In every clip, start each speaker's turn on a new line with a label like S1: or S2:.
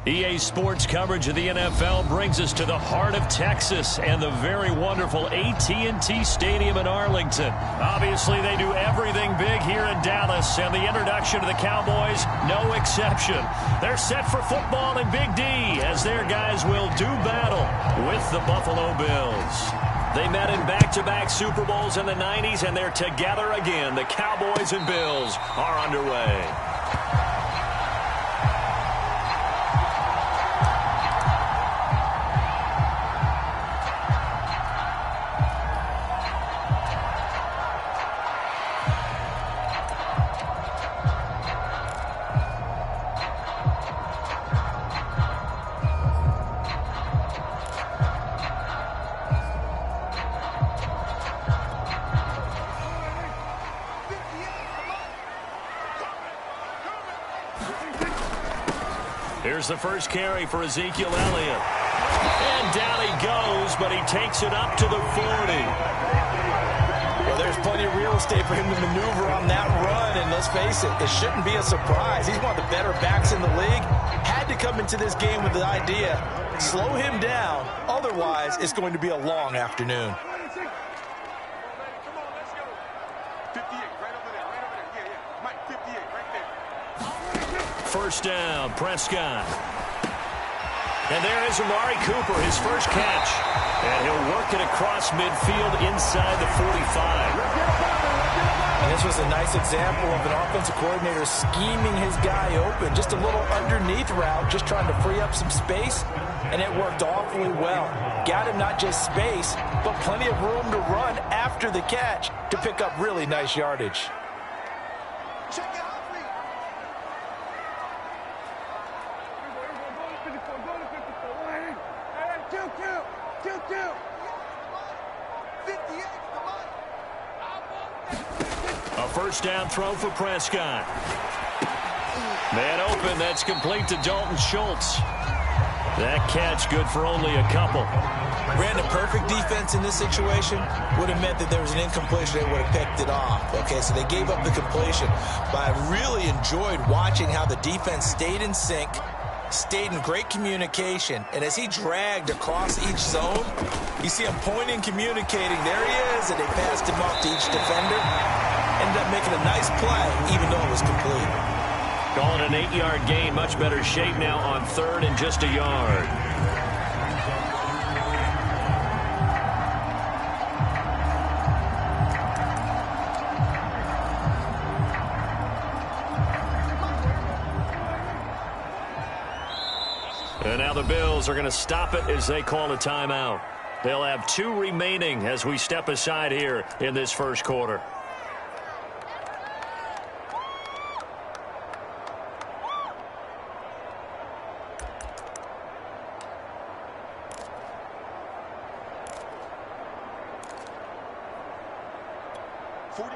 S1: EA Sports coverage of the NFL brings us to the heart of Texas and the very wonderful AT&T Stadium in Arlington. Obviously, they do everything big here in Dallas, and the introduction of the Cowboys, no exception. They're set for football in Big D as their guys will do battle with the Buffalo Bills. They met in back-to-back Super Bowls in the 90s, and they're together again. The Cowboys and Bills are underway. Here's the first carry for Ezekiel Elliott. And down he goes, but he takes it up to the 40.
S2: Well, there's plenty of real estate for him to maneuver on that run, and let's face it, it shouldn't be a surprise. He's one of the better backs in the league. Had to come into this game with the idea, slow him down, otherwise it's going to be a long afternoon.
S1: First down, Prescott. And there is Amari Cooper, his first catch. And he'll work it across midfield inside the 45.
S2: And this was a nice example of an offensive coordinator scheming his guy open. Just a little underneath route, just trying to free up some space. And it worked awfully well. Got him not just space, but plenty of room to run after the catch to pick up really nice yardage.
S1: A first down throw for Prescott. Man open, that's complete to Dalton Schultz. That catch good for only a couple.
S2: Brandon, perfect defense in this situation would have meant that there was an incompletion. They would have picked it off. Okay, so they gave up the completion. But I really enjoyed watching how the defense stayed in sync, stayed in great communication, and as he dragged across each zone, you see him pointing, communicating. There he is, and they passed him off to each defender. Ended up making a nice play, even though it was complete.
S1: Calling an 8-yard gain, much better shape now on third and just a yard. And now the Bills are going to stop it as they call a timeout. They'll have 2 remaining as we step aside here in this first quarter.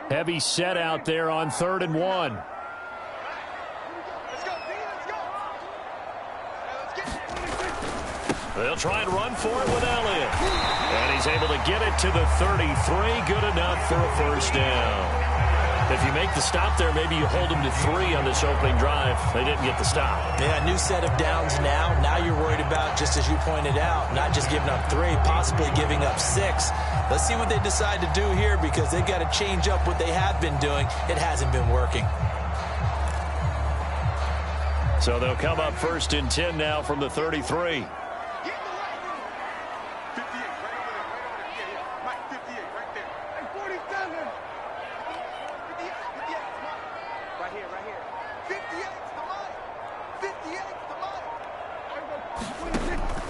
S1: Heavy set out there on 3rd and 1. They'll try and run for it with Elliott. And he's able to get it to the 33. Good enough for a first down. If you make the stop there, maybe you hold them to 3 on this opening drive. They didn't get the stop.
S2: Yeah, new set of downs now. Now you're worried about, just as you pointed out, not just giving up 3, possibly giving up 6. Let's see what they decide to do here, because they've got to change up what they have been doing. It hasn't been working.
S1: So they'll come up 1st and 10 now from the 33.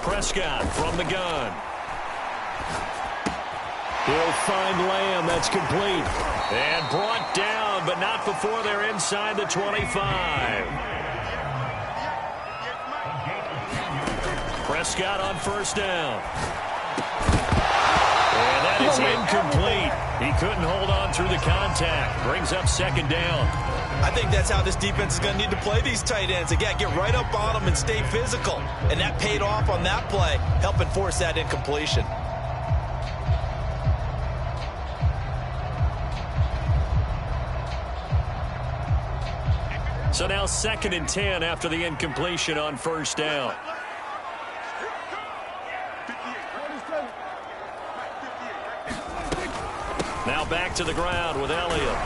S1: Prescott from the gun. He'll find Lamb. That's complete. And brought down, but not before they're inside the 25. Prescott on first down. And that is incomplete. He couldn't hold on through the contact. Brings up 2nd down.
S2: I think that's how this defense is going to need to play these tight ends. Again, get right up on them and stay physical. And that paid off on that play, helping force that incompletion.
S1: So now 2nd and 10 after the incompletion on first down. Now back to the ground with Elliott.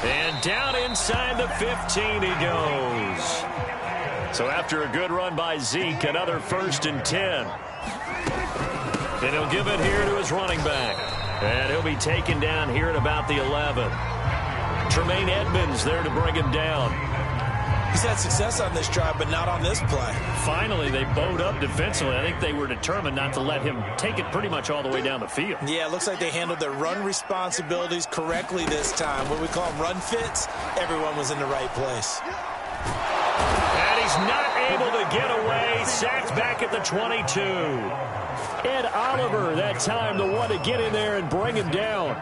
S1: And down inside the 15 he goes. So after a good run by Zeke, another 1st and 10. And he'll give it here to his running back. And he'll be taken down here at about the 11. Tremaine Edmonds there to bring him down.
S2: He's had success on this drive, but not on this play.
S1: Finally, they bowed up defensively. I think they were determined not to let him take it pretty much all the way down the field.
S2: Yeah, it looks like they handled their run responsibilities correctly this time. What we call them run fits, everyone was in the right place.
S1: And he's not able to get away. Sacked back at the 22. Ed Oliver, that time, the one to get in there and bring him down.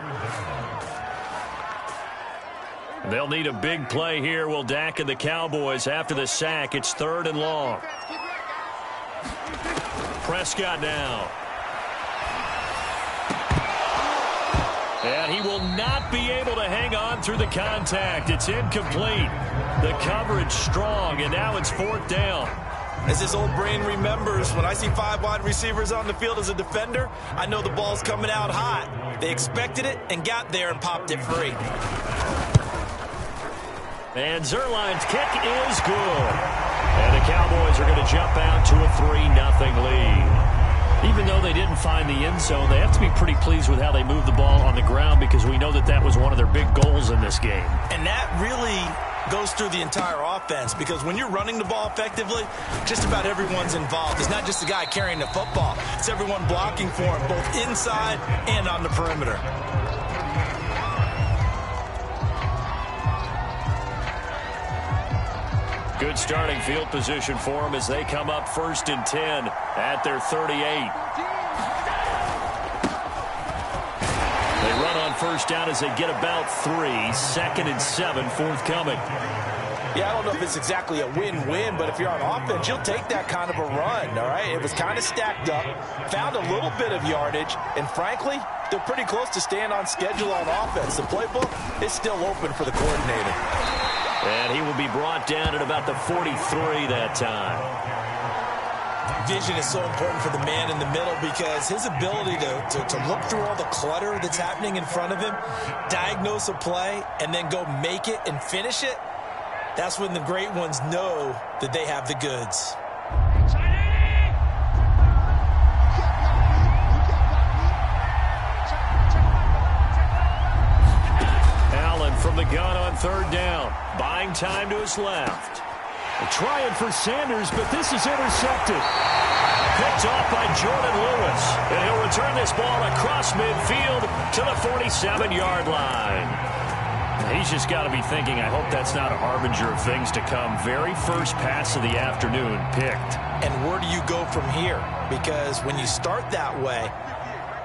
S1: They'll need a big play here. Will Dak and the Cowboys after the sack. It's 3rd and long. Prescott now. And he will not be able to hang on through the contact. It's incomplete. The coverage strong, and now it's 4th down.
S2: As his old brain remembers, when I see 5 wide receivers on the field as a defender, I know the ball's coming out hot. They expected it and got there and popped it free.
S1: And Zerline's kick is good. And the Cowboys are going to jump out to a 3-0 lead. Even though they didn't find the end zone, they have to be pretty pleased with how they moved the ball on the ground, because we know that that was one of their big goals in this game.
S2: And that really goes through the entire offense, because when you're running the ball effectively, just about everyone's involved. It's not just the guy carrying the football. It's everyone blocking for him, both inside and on the perimeter.
S1: Good starting field position for them as they come up 1st and 10 at their 38. They run on first down as they get about 3. 2nd and 7 forthcoming.
S2: Yeah, I don't know if it's exactly a win-win, but if you're on offense, you'll take that kind of a run, all right? It was kind of stacked up, found a little bit of yardage, and frankly, they're pretty close to staying on schedule on offense. The playbook is still open for the coordinator.
S1: And he will be brought down at about the 43 that time.
S2: Vision is so important for the man in the middle, because his ability to look through all the clutter that's happening in front of him, diagnose a play, and then go make it and finish it, that's when the great ones know that they have the goods.
S1: From the gun on 3rd down. Buying time to his left. Trying for Sanders, but this is intercepted. Picked off by Jordan Lewis. And he'll return this ball across midfield to the 47-yard line. He's just got to be thinking, I hope that's not a harbinger of things to come. Very first pass of the afternoon picked.
S2: And where do you go from here? Because when you start that way,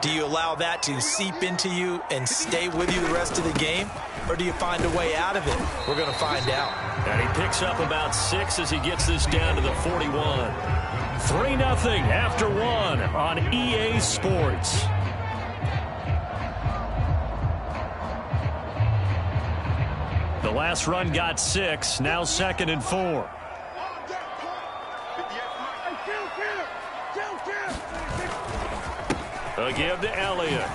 S2: do you allow that to seep into you and stay with you the rest of the game? Or do you find a way out of it? We're going to find out.
S1: And he picks up about 6 as he gets this down to the 41. 3-0 after 1 on EA Sports. The last run got 6. Now 2nd and 4. A give to Elliott.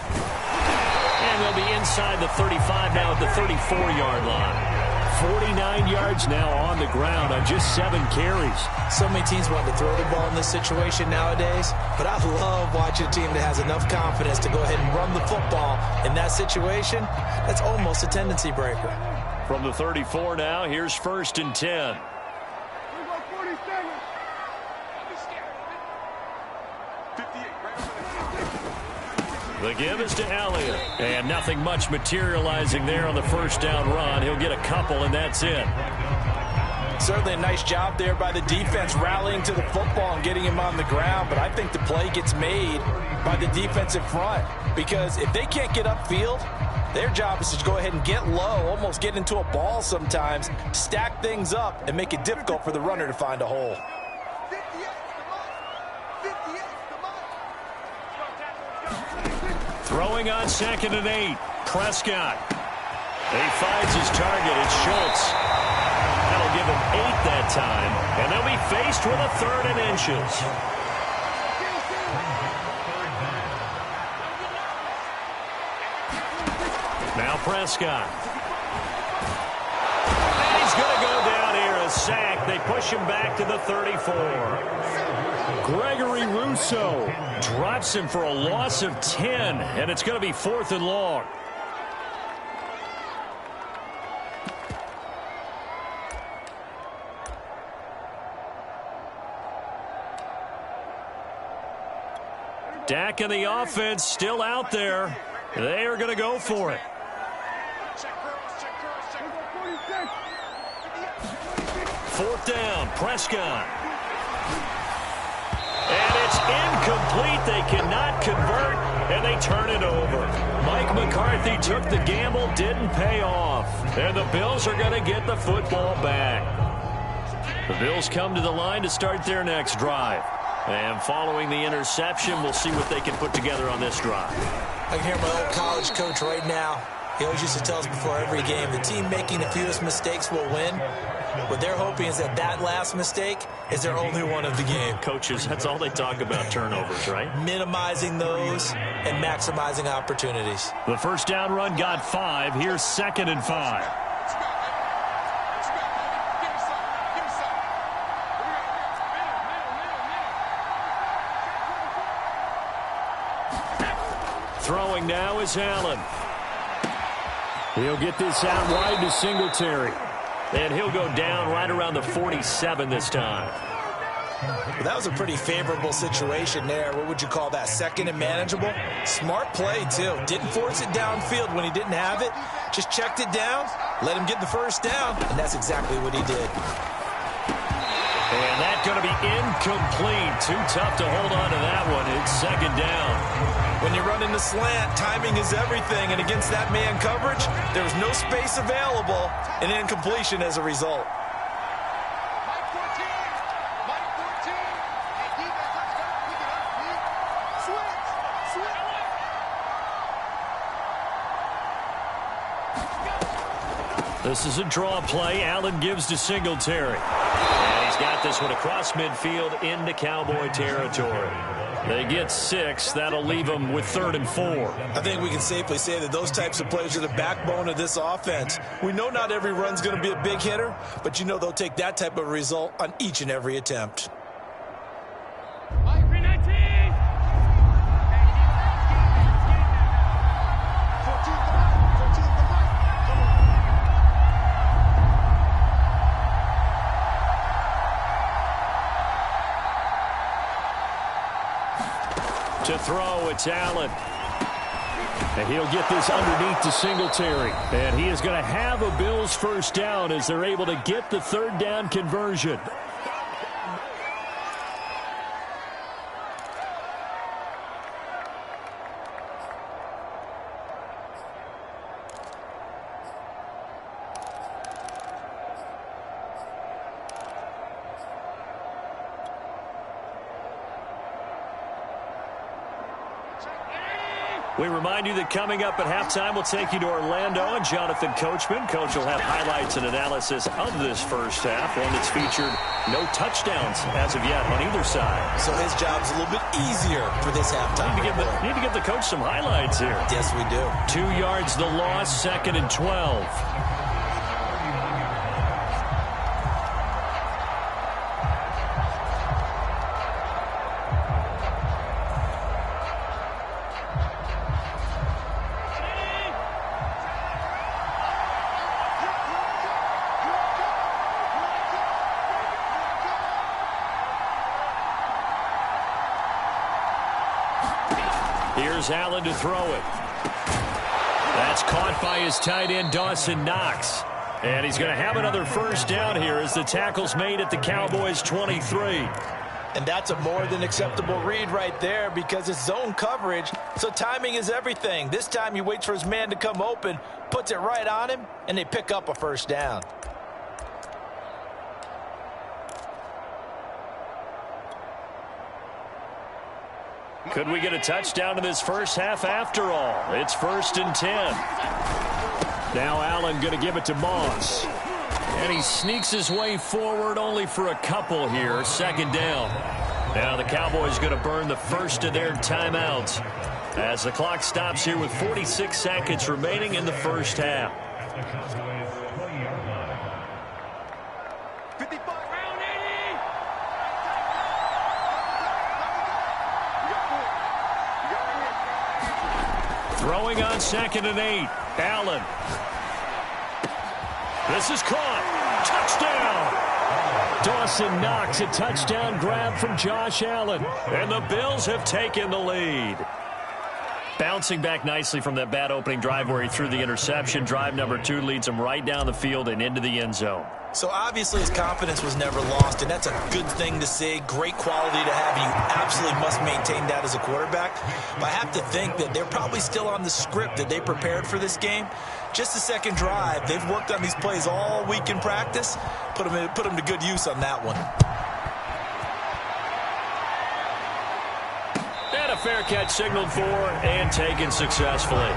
S1: And they'll be inside the 35 now at the 34-yard line. 49 yards now on the ground on just 7 carries.
S2: So many teams want to throw the ball in this situation nowadays, but I love watching a team that has enough confidence to go ahead and run the football in that situation. That's almost a tendency breaker.
S1: From the 34 now, here's 1st and 10. The give is to Elliott. And nothing much materializing there on the first down run. He'll get a couple, and that's it.
S2: Certainly a nice job there by the defense rallying to the football and getting him on the ground. But I think the play gets made by the defensive front. Because if they can't get upfield, their job is to go ahead and get low, almost get into a ball sometimes, stack things up, and make it difficult for the runner to find a hole.
S1: Throwing on 2nd and 8. Prescott. He finds his target. It's Schultz. And give him 8 that time, and they'll be faced with a 3rd and inches. Now Prescott. And he's going to go down here, a sack. They push him back to the 34. Gregory Rousseau drops him for a loss of 10, and it's going to be 4th and long. Dak and the offense still out there. They are going to go for it. 4th down, Prescott. And it's incomplete. They cannot convert, and they turn it over. Mike McCarthy took the gamble, didn't pay off. And the Bills are going to get the football back. The Bills come to the line to start their next drive. And following the interception, we'll see what they can put together on this drive.
S2: I can hear my old college coach right now. He always used to tell us before every game, the team making the fewest mistakes will win. What they're hoping is that that last mistake is their only one of the game.
S1: Coaches, that's all they talk about, turnovers, right?
S2: Minimizing those and maximizing opportunities.
S1: The first down run got 5. Here's 2nd and 5. Throwing now is Allen. He'll get this out wide to Singletary. And he'll go down right around the 47 this time.
S2: Well, that was a pretty favorable situation there. What would you call that? 2nd and manageable? Smart play, too. Didn't force it downfield when he didn't have it. Just checked it down, let him get the first down, and that's exactly what he did.
S1: And that's going to be incomplete. Too tough to hold on to that one. It's 2nd down.
S2: When you're running the slant, timing is everything. And against that man coverage, there was no space available, and incompletion as a result.
S1: This is a draw play. Allen gives to Singletary. And he's got this one across midfield into Cowboy territory. They get 6. That'll leave them with 3rd and 4.
S2: I think we can safely say that those types of plays are the backbone of this offense. We know not every run's going to be a big hitter, but you know they'll take that type of result on each and every attempt.
S1: To throw, it's Allen. And he'll get this underneath to Singletary. And he is going to have a Bills first down as they're able to get the 3rd down conversion. We remind you that coming up at halftime, we'll take you to Orlando and Jonathan Coachman. Coach will have highlights and analysis of this first half, one that's featured no touchdowns as of yet on either side.
S2: So his job's a little bit easier for this halftime.
S1: Need to give the coach some highlights here.
S2: Yes, we do.
S1: 2 yards the loss, 2nd and 12. Here's Allen to throw it. That's caught by his tight end, Dawson Knox. And he's going to have another first down here as the tackle's made at the Cowboys' 23.
S2: And that's a more than acceptable read right there because it's zone coverage, so timing is everything. This time he waits for his man to come open, puts it right on him, and they pick up a first down.
S1: Could we get a touchdown in this first half after all? It's 1st and 10. Now Allen going to give it to Moss. And he sneaks his way forward only for a couple here. Second down. Now the Cowboys going to burn the first of their timeouts as the clock stops here with 46 seconds remaining in the first half. Throwing on 2nd and 8. Allen. This is caught. Touchdown. Dawson Knox, a touchdown grab from Josh Allen. And the Bills have taken the lead. Bouncing back nicely from that bad opening drive where he threw the interception. Drive number 2 leads him right down the field and into the end zone.
S2: So obviously his confidence was never lost, and that's a good thing to see. Great quality to have, and you absolutely must maintain that as a quarterback. But I have to think that they're probably still on the script that they prepared for this game. Just the second drive. They've worked on these plays all week in practice. Put them to good use on that one.
S1: And a fair catch signaled for and taken successfully.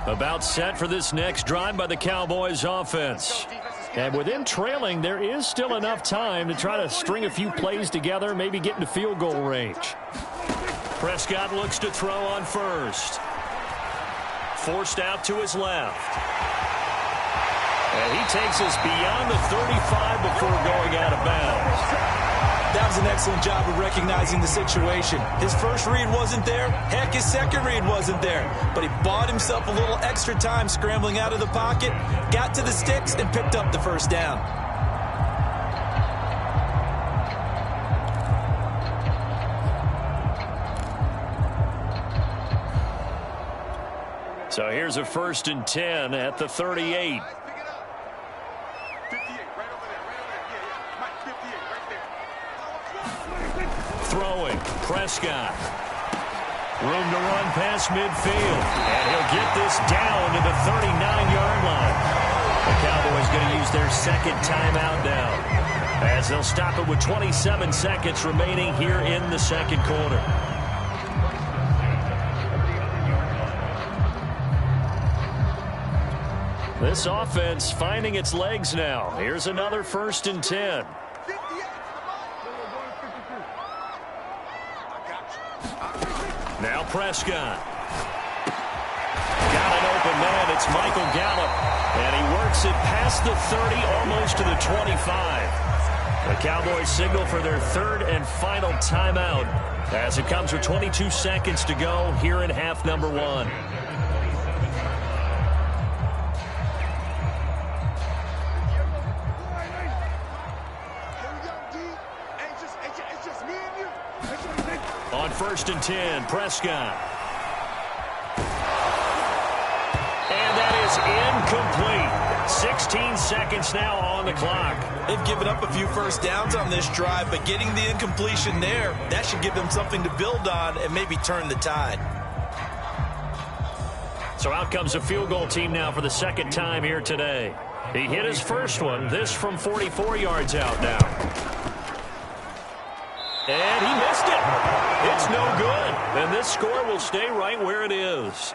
S1: About set for this next drive by the Cowboys offense. And with them trailing, there is still enough time to try to string a few plays together, maybe get into field goal range. Prescott looks to throw on first. Forced out to his left. And he takes us beyond the 35 before going out of bounds.
S2: That was an excellent job of recognizing the situation. His first read wasn't there. Heck, his second read wasn't there. But he bought himself a little extra time scrambling out of the pocket, got to the sticks, and picked up the first down.
S1: So here's a 1st and 10 at the 38. Throwing, Prescott. Room to run past midfield. And he'll get this down to the 39-yard line. The Cowboys going to use their second timeout now, as they'll stop it with 27 seconds remaining here in the second quarter. This offense finding its legs now. Here's another 1st and 10. Now Prescott. Got an open man. It's Michael Gallup. And he works it past the 30, almost to the 25. The Cowboys signal for their 3rd and final timeout as it comes with 22 seconds to go here in half number 1. On 1st and 10, Prescott. And that is incomplete. 16 seconds now on the clock.
S2: They've given up a few first downs on this drive, but getting the incompletion there, that should give them something to build on and maybe turn the tide.
S1: So out comes a field goal team now for the second time here today. He hit his first one, this from 44 yards out now. And he missed it. It's no good. And this score will stay right where it is.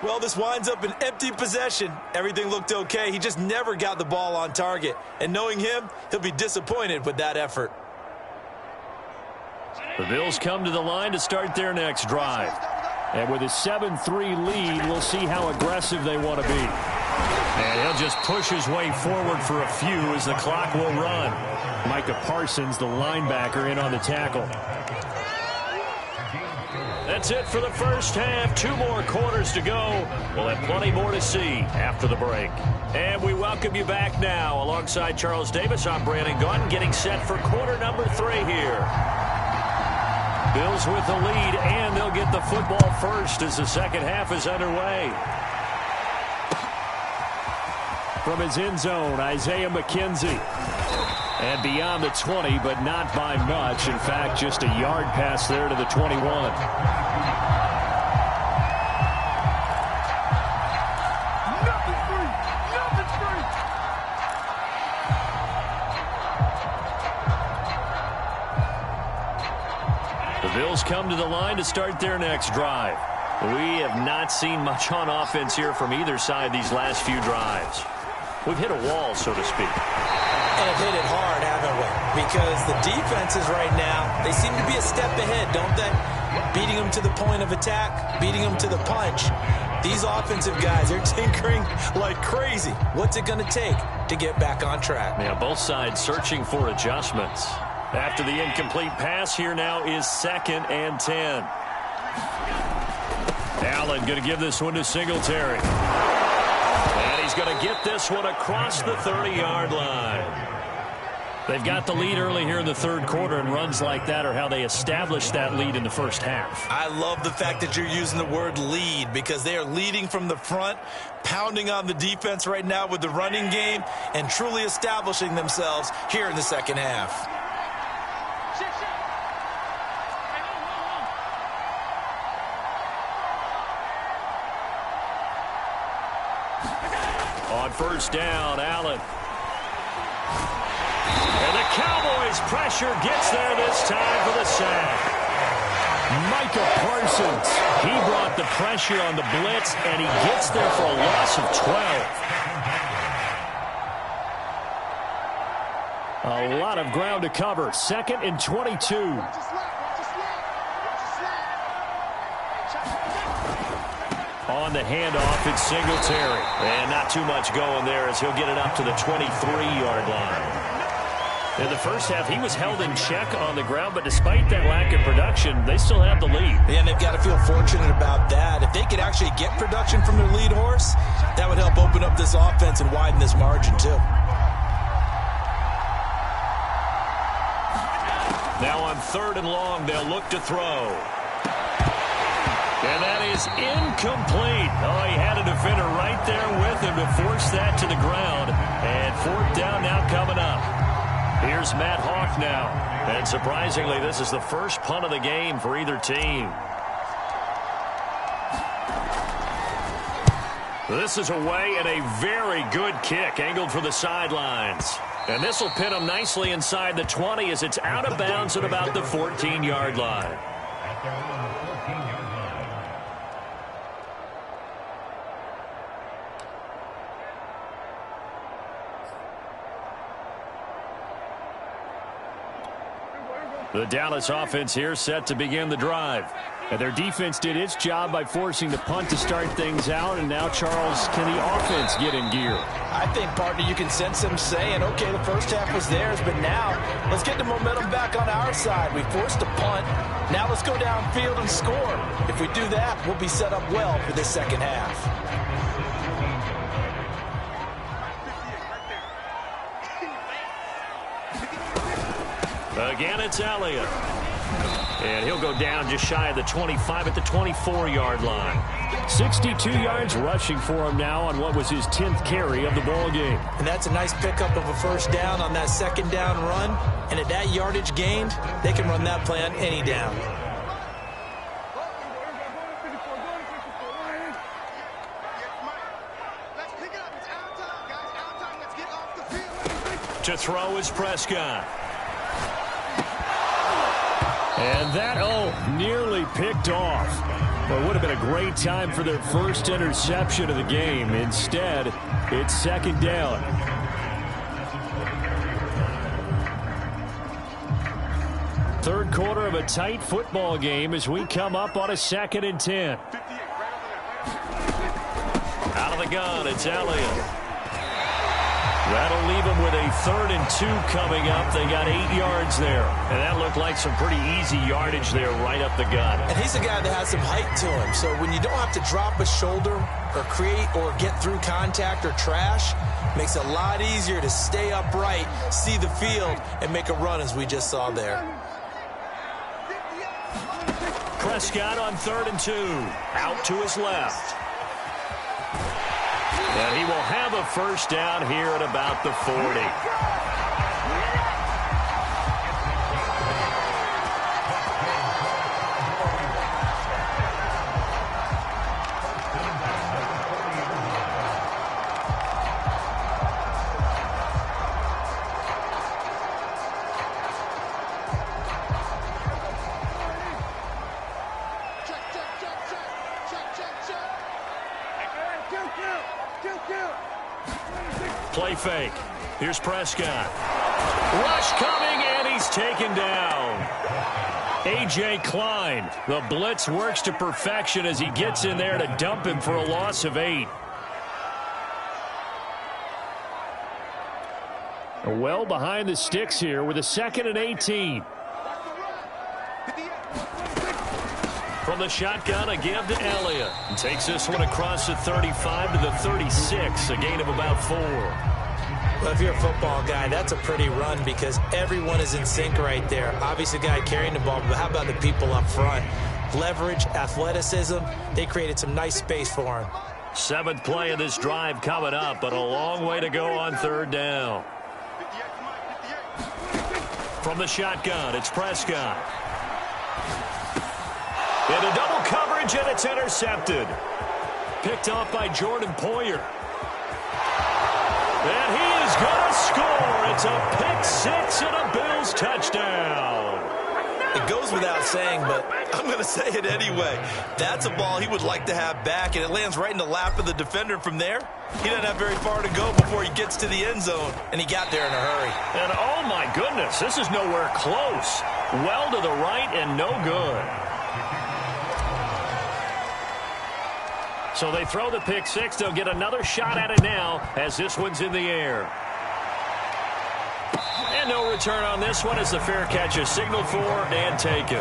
S2: Well, this winds up an empty possession. Everything looked okay. He just never got the ball on target. And knowing him, he'll be disappointed with that effort.
S1: The Bills come to the line to start their next drive. And with a 7-3 lead, we'll see how aggressive they want to be. And he'll just push his way forward for a few as the clock will run. Micah Parsons, the linebacker, in on the tackle. That's it for the first half. 2 more quarters to go. We'll have plenty more to see after the break. And we welcome you back now. Alongside Charles Davis, I'm Brandon Gaudin, getting set for quarter number 3 here. Bills with the lead, and they'll get the football first as the second half is underway. From his end zone, Isaiah McKenzie. And beyond the 20, but not by much. In fact, just a yard pass there to the 21. The Bills come to the line to start their next drive. We have not seen much on offense here from either side these last few drives. We've hit a wall, so to speak.
S2: And have hit it hard, haven't we? Because the defenses right now, they seem to be a step ahead, don't they? Beating them to the point of attack, beating them to the punch. These offensive guys, they're tinkering like crazy. What's it going to take to get back on track?
S1: Yeah, both sides searching for adjustments. After the incomplete pass, here now is 2nd and 10. Allen going to give this one to Singletary. And he's going to get this one across the 30-yard line. They've got the lead early here in the third quarter, and runs like that are how they establish that lead in the first half.
S2: I love the fact that you're using the word lead, because they are leading from the front, pounding on the defense right now with the running game, and truly establishing themselves here in the second half.
S1: On first down, Allen. And the Cowboys pressure gets there this time for the sack. Micah Parsons, he brought the pressure on the blitz, and he gets there for a loss of 12. A lot of ground to cover. 2nd and 22. On the handoff, it's Singletary. And not too much going there as he'll get it up to the 23-yard line. In the first half, he was held in check on the ground, but despite that lack of production, they still have the lead.
S2: Yeah, and they've got to feel fortunate about that. If they could actually get production from their lead horse, that would help open up this offense and widen this margin, too.
S1: Now on 3rd and long, they'll look to throw. And that is incomplete. Oh, he had a defender right there with him to force that to the ground. And 4th down now coming up. Here's Matt Hawk now. And surprisingly, this is the first punt of the game for either team. This is away, and a very good kick angled for the sidelines. And this will pin him nicely inside the 20 as it's out of bounds at about the 14-yard line. The Dallas offense here set to begin the drive. And their defense did its job by forcing the punt to start things out. And now, Charles, can the offense get in gear?
S2: I think, partner, you can sense them saying, okay, the first half was theirs, but now let's get the momentum back on our side. We forced a punt. Now let's go downfield and score. If we do that, we'll be set up well for this second half.
S1: Again, it's Elliott. And he'll go down just shy of the 25 at the 24-yard line. 62 yards rushing for him now on what was his 10th carry of the ball game.
S2: And that's a nice pickup of a first down on that second down run. And at that yardage gained, they can run that play on any down.
S1: To throw is Prescott. And that, nearly picked off. But it would have been a great time for their first interception of the game. Instead, it's second down. Third quarter of a tight football game as we come up on a 2nd and 10. Out of the gun, it's Elliott. That'll leave them with a 3rd and 2 coming up. They got 8 yards there. And that looked like some pretty easy yardage there right up the gut.
S2: And he's a guy that has some height to him. So when you don't have to drop a shoulder or create or get through contact or trash, makes it a lot easier to stay upright, see the field, and make a run as we just saw there.
S1: Prescott on 3rd and 2. Out to his left. And he will have a first down here at about the 40. Play fake. Here's Prescott. Rush coming, and he's taken down. A.J. Klein. The blitz works to perfection as he gets in there to dump him for a loss of 8. Well behind the sticks here with a 2nd and 18. From the shotgun, a give to Elliott. And takes this one across the 35 to the 36, a gain of about 4.
S2: Well, if you're a football guy, that's a pretty run because everyone is in sync right there. Obviously, the guy carrying the ball, but how about the people up front? Leverage, athleticism, they created some nice space for him.
S1: 7th play of this drive coming up, but a long way to go on 3rd down. From the shotgun, it's Prescott. Into double coverage, and it's intercepted. Picked off by Jordan Poyer. And he is going to score. It's a pick-6 and a Bills touchdown.
S2: It goes without saying, but I'm going to say it anyway. That's a ball he would like to have back, and it lands right in the lap of the defender from there. He doesn't have very far to go before he gets to the end zone, and he got there in a hurry.
S1: And oh my goodness, this is nowhere close. Well to the right and no good. So they throw the pick-6. They'll get another shot at it now as this one's in the air. And no return on this one as the fair catch is signaled for and taken.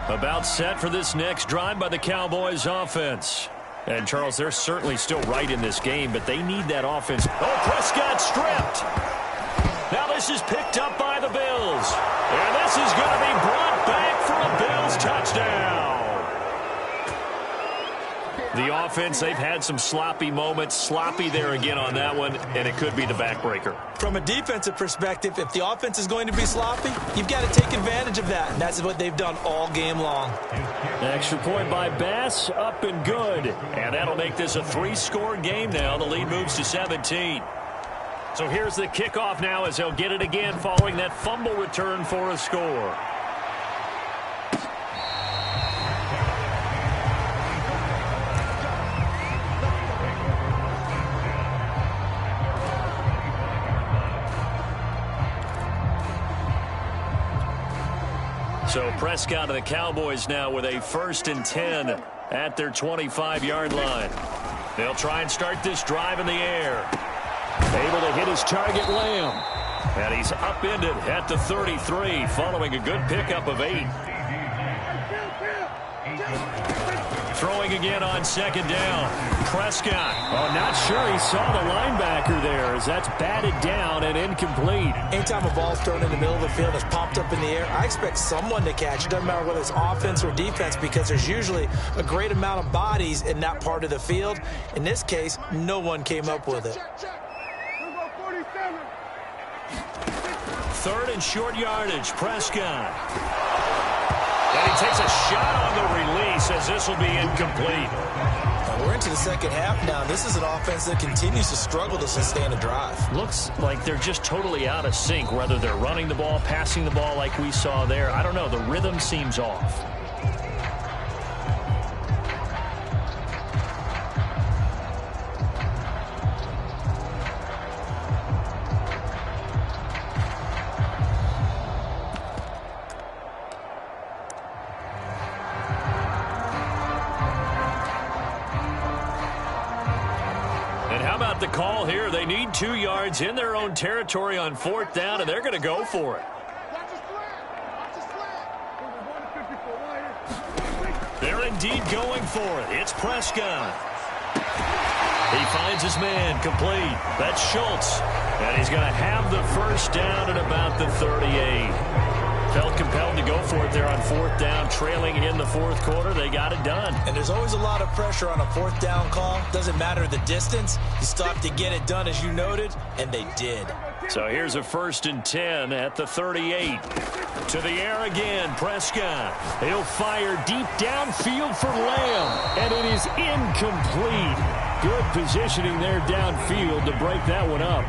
S1: About set for this next drive by the Cowboys offense. And, Charles, they're certainly still right in this game, but they need that offense. Oh, Prescott stripped. Now this is picked up by the Bills. And this is going to be brought back for a Bills touchdown. The offense, they've had some sloppy moments. Sloppy there again on that one, and it could be the backbreaker.
S2: From a defensive perspective, if the offense is going to be sloppy, you've got to take advantage of that. And that's what they've done all game long.
S1: Extra point by Bass, up and good. And that'll make this a 3-score game now. The lead moves to 17. So here's the kickoff now as they'll get it again following that fumble return for a score. So Prescott and the Cowboys now with a 1st and 10 at their 25-yard line. They'll try and start this drive in the air. Able to hit his target, Lamb. And he's upended at the 33 following a good pickup of 8. Throwing again on 2nd down. Prescott. Oh, not sure he saw the linebacker there as that's batted down and incomplete.
S2: Anytime a ball's thrown in the middle of the field and it's popped up in the air, I expect someone to catch it. Doesn't matter whether it's offense or defense because there's usually a great amount of bodies in that part of the field. In this case, no one came up with it.
S1: 3rd and short yardage. Prescott. And he takes a shot on the release as this will be incomplete.
S2: Now we're into the second half now. This is an offense that continues to struggle to sustain a drive.
S1: Looks like they're just totally out of sync, whether they're running the ball, passing the ball like we saw there. I don't know. The rhythm seems off. The call here, they need 2 yards in their own territory on 4th down, and they're going to go for it. They're indeed going for it. It's Prescott. He finds his man complete. That's Schultz, and he's going to have the 1st down at about the 38. Felt compelled to go for it there on 4th down, trailing in the 4th quarter. They got it done.
S2: And there's always a lot of pressure on a 4th down call. Doesn't matter the distance. You still have to get it done, as you noted, and they did.
S1: So here's a 1st and 10 at the 38. To the air again, Prescott. He'll fire deep downfield for Lamb, and it is incomplete. Good positioning there downfield to break that one up.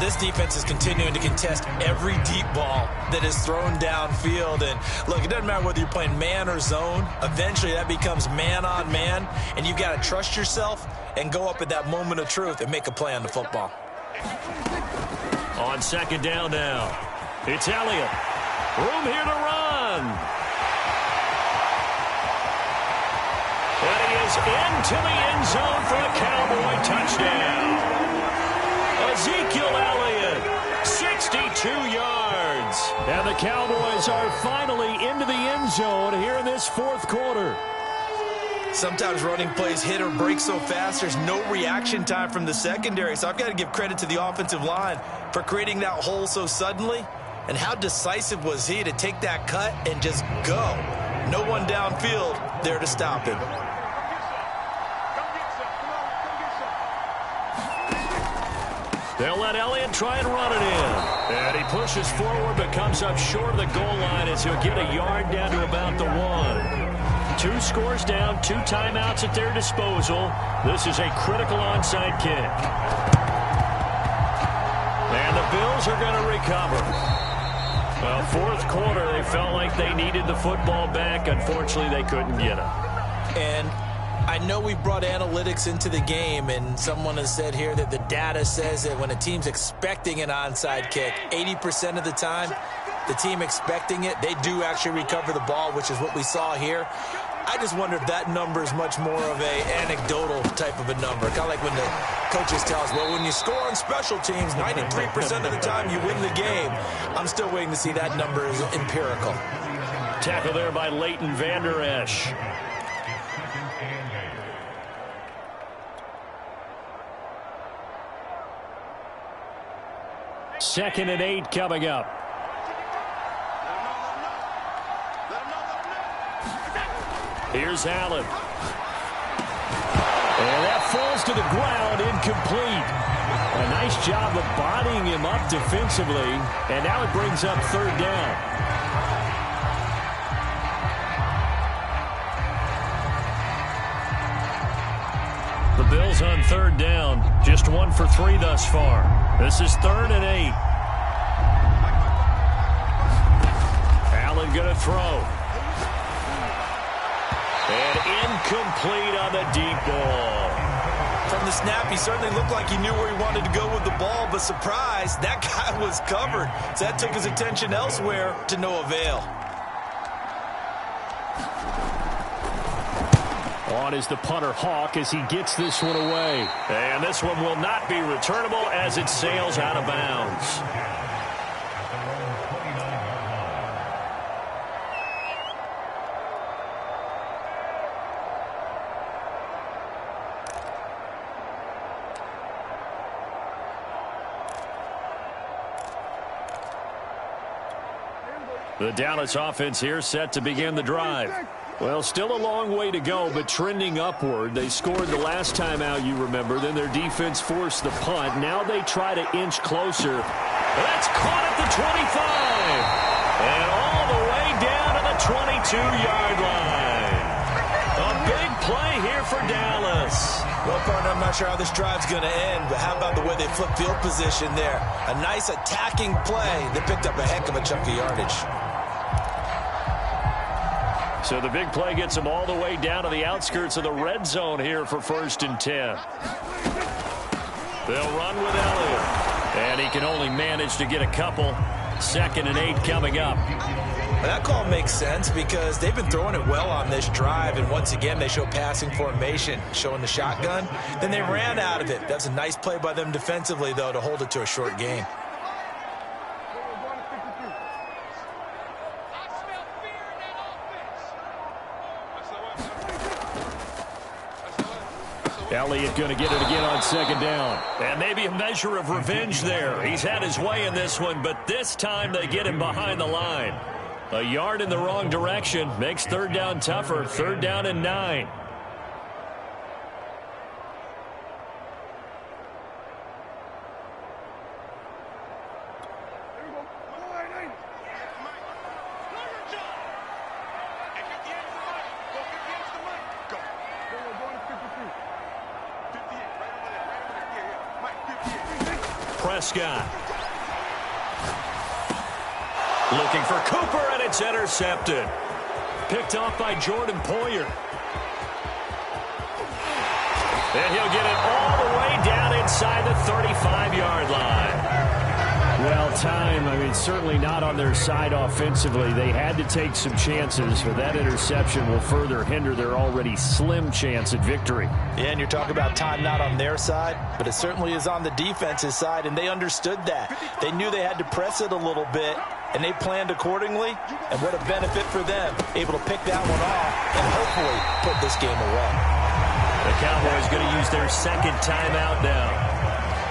S2: this defense is continuing to contest every deep ball that is thrown downfield. And look, it doesn't matter whether you're playing man or zone. Eventually that becomes man on man, and you got to trust yourself and go up at that moment of truth and make a play on the football.
S1: On second down now, it's Elliott. Room here to run. And he is into the end zone for a Cowboy touchdown. Ezekiel Elliott, 62 yards. And the Cowboys are finally into the end zone here in this fourth quarter.
S2: Sometimes running plays hit or break so fast, there's no reaction time from the secondary. So I've got to give credit to the offensive line for creating that hole so suddenly. And how decisive was he to take that cut and just go? No one downfield there to stop him.
S1: They'll let Elliott try and run it in. And he pushes forward but comes up short of the goal line as he'll get a yard down to about the 1. 2 scores down, 2 timeouts at their disposal. This is a critical onside kick. And the Bills are going to recover. Well, fourth quarter, they felt like they needed the football back. Unfortunately, they couldn't get it.
S2: And I know we brought analytics into the game, and someone has said here that the data says that when a team's expecting an onside kick, 80% of the time, the team expecting it, they do actually recover the ball, which is what we saw here. I just wonder if that number is much more of a anecdotal type of a number. Kind of like when the coaches tell us, well, when you score on special teams, 93% of the time you win the game. I'm still waiting to see that number is empirical.
S1: Tackle there by Leighton Vander Esch. Second and 8 coming up. Here's Allen. And that falls to the ground, incomplete. A nice job of bodying him up defensively. And now it brings up third down. The Bills on third down. Just 1 for 3 thus far. This is 3rd and 8. Allen going to throw. And incomplete on the deep ball.
S2: From the snap, he certainly looked like he knew where he wanted to go with the ball, but surprise, that guy was covered. So that took his attention elsewhere to no avail.
S1: On is the punter Hawk as he gets this one away. And this one will not be returnable as it sails out of bounds. The Dallas offense here set to begin the drive. Well, still a long way to go, but trending upward. They scored the last time out, you remember. Then their defense forced the punt. Now they try to inch closer. That's caught at the 25. And all the way down to the 22-yard line. A big play here for Dallas.
S2: Well, partner, I'm not sure how this drive's going to end, but how about the way they flip field position there? A nice attacking play that picked up a heck of a chunk of yardage.
S1: So the big play gets them all the way down to the outskirts of the red zone here for 1st and 10. They'll run with Elliott. And he can only manage to get a couple. 2nd and 8 coming up.
S2: Well, that call makes sense because they've been throwing it well on this drive. And once again, they show passing formation, showing the shotgun. Then they ran out of it. That's a nice play by them defensively, though, to hold it to a short gain.
S1: Elliott going to get it again on 2nd down. And maybe a measure of revenge there. He's had his way in this one, but this time they get him behind the line. A yard in the wrong direction makes 3rd down tougher. 3rd down and 9. Prescott. Looking for Cooper, and it's intercepted. Picked off by Jordan Poyer. And he'll get it all the way down inside the 35-yard line.
S3: Well, certainly not on their side offensively. They had to take some chances, but that interception will further hinder their already slim chance at victory.
S2: Yeah, and you're talking about time not on their side, but it certainly is on the defense's side, and they understood that. They knew they had to press it a little bit, and they planned accordingly, and what a benefit for them, able to pick that one off and hopefully put this game away.
S1: The Cowboys going to use their second timeout now.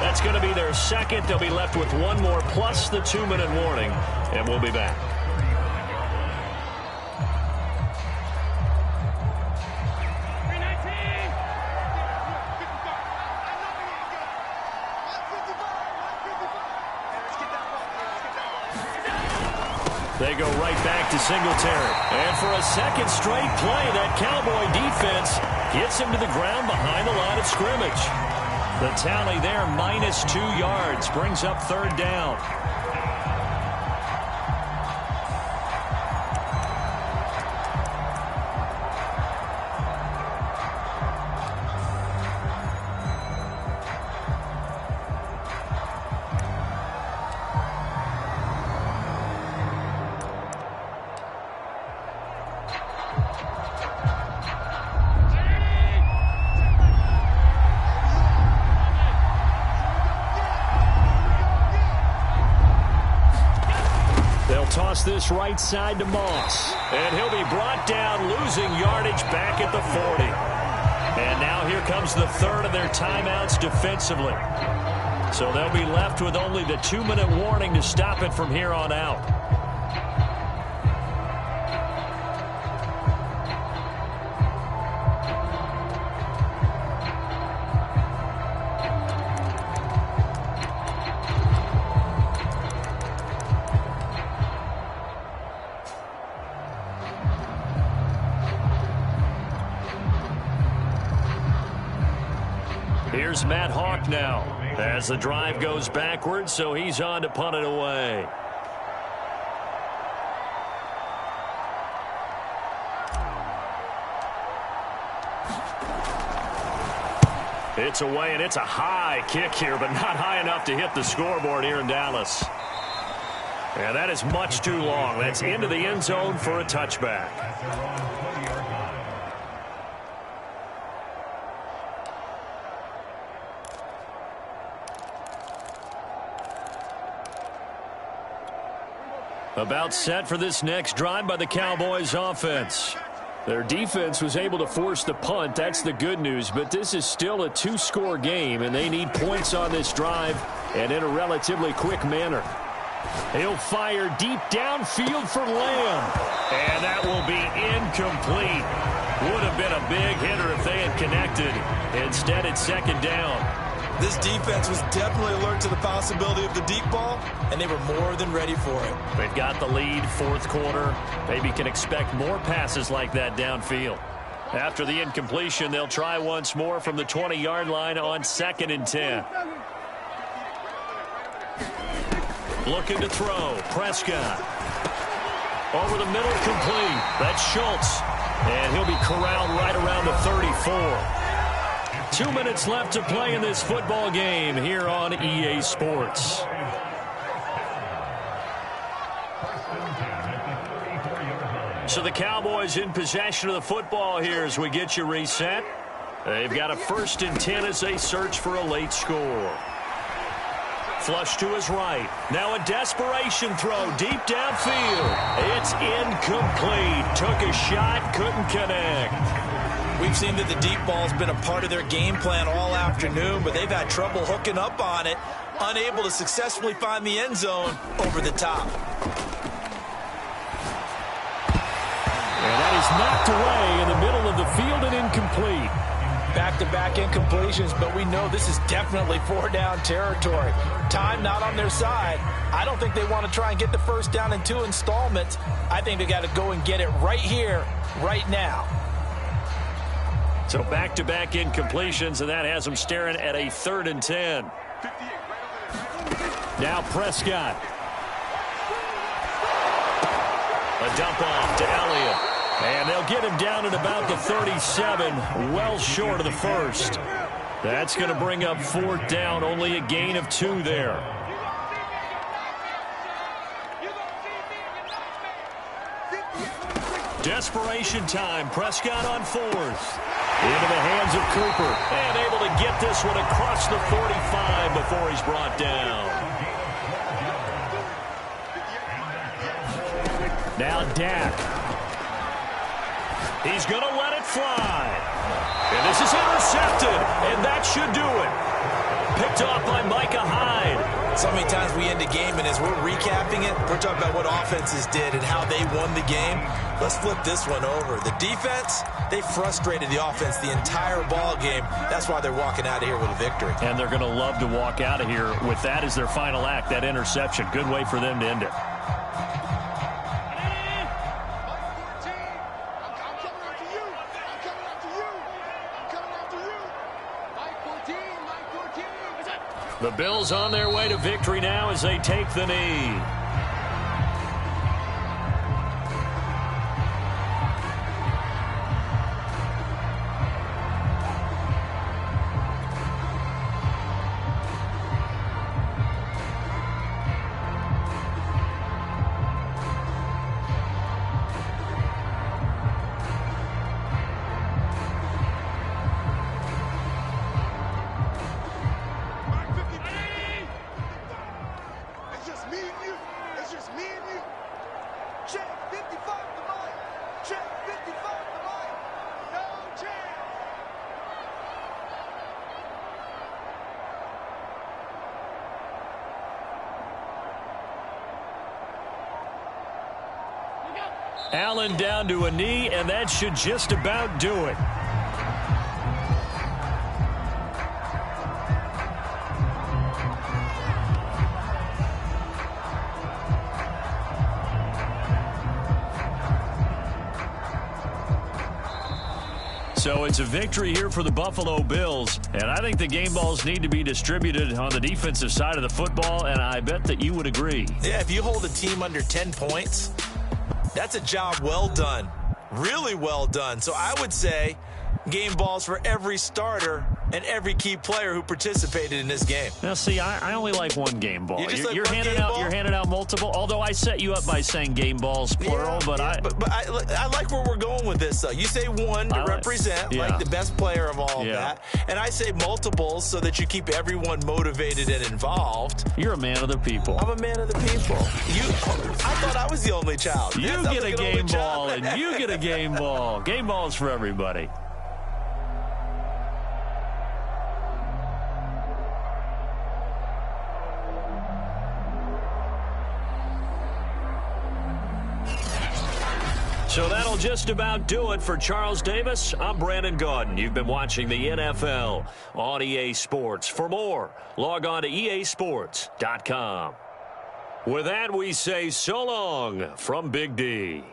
S1: That's going to be their second. They'll be left with one more plus the 2-minute warning, and we'll be back. They go right back to Singletary. And for a second straight play, that Cowboy defense gets him to the ground behind the line of scrimmage. The tally there, -2 yards, brings up third down. Toss this right side to Moss. And he'll be brought down, losing yardage back at the 40. And now here comes the third of their timeouts defensively. So they'll be left with only the 2-minute warning to stop it from here on out. Here's Matt Hawk now as the drive goes backwards, so he's on to punt it away. It's away, and it's a high kick here, but not high enough to hit the scoreboard here in Dallas. And that is much too long. That's into the end zone for a touchback. About set for this next drive by the Cowboys offense. Their defense was able to force the punt. That's the good news, but this is still a 2-score game, and they need points on this drive and in a relatively quick manner. He'll fire deep downfield for Lamb, and that will be incomplete. Would have been a big hitter if they had connected. Instead, it's second down.
S2: This defense was definitely alert to the possibility of the deep ball, and they were more than ready for it.
S1: They've got the lead, fourth quarter. Maybe can expect more passes like that downfield. After the incompletion, they'll try once more from the 20-yard line on 2nd and 10. Looking to throw. Prescott. Over the middle, complete. That's Schultz. And he'll be corralled right around the 34. 2 minutes left to play in this football game here on EA Sports. So the Cowboys in possession of the football here as we get you reset. They've got a 1st and 10 as they search for a late score. Flush to his right. Now a desperation throw deep downfield. It's incomplete. Took a shot, couldn't connect.
S2: We've seen that the deep ball's been a part of their game plan all afternoon, but they've had trouble hooking up on it, unable to successfully find the end zone over the top.
S3: And that is knocked away in the middle of the field and incomplete.
S2: Back-to-back incompletions, but we know this is definitely 4-down territory. Time not on their side. I don't think they want to try and get the first down in 2 installments. I think they got to go and get it right here, right now.
S1: So back-to-back incompletions, and that has them staring at a 3rd and 10.
S3: Now Prescott.
S1: A dump off to Elliott. And they'll get him down at about the 37, well short of the first. That's going to bring up 4th down, only a gain of 2 there. Desperation time. Prescott on 4th. Into the hands of Cooper. And able to get this one across the 45 before he's brought down.
S3: Now Dak.
S1: He's going to let it fly. And this is intercepted. And that should do it. Picked off by Micah Hyde.
S2: So many times we end a game, and as we're recapping it, we're talking about what offenses did and how they won the game. Let's flip this one over. The defense, they frustrated the offense the entire ball game. That's why they're walking out of here with a victory.
S3: And they're going to love to walk out of here with that as their final act, that interception. Good way for them to end it. The Bills on their way to victory now as they take the knee. Allen down to a knee, and that should just about do it. So it's a victory here for the Buffalo Bills, and I think the game balls need to be distributed on the defensive side of the football, and I bet that you would agree.
S2: Yeah, if you hold a team under 10 points, that's a job well done. Really well done. So I would say game balls for every starter and every key player who participated in this game.
S3: Now, see, I only like one game ball.
S2: You're handing
S3: out multiple. Although I set you up by saying game balls plural, but
S2: I like where we're going with this. Though you say one to represent like the best player of all that, and I say multiples so that you keep everyone motivated and involved.
S3: You're a man of the people.
S2: I'm a man of the people. I thought I was the only child.
S3: You get a game ball, and you get a game ball. Game balls for everybody. So that'll just about do it for Charles Davis. I'm Brandon Gaudin. You've been watching the NFL on EA Sports. For more, log on to easports.com. With that, we say so long from Big D.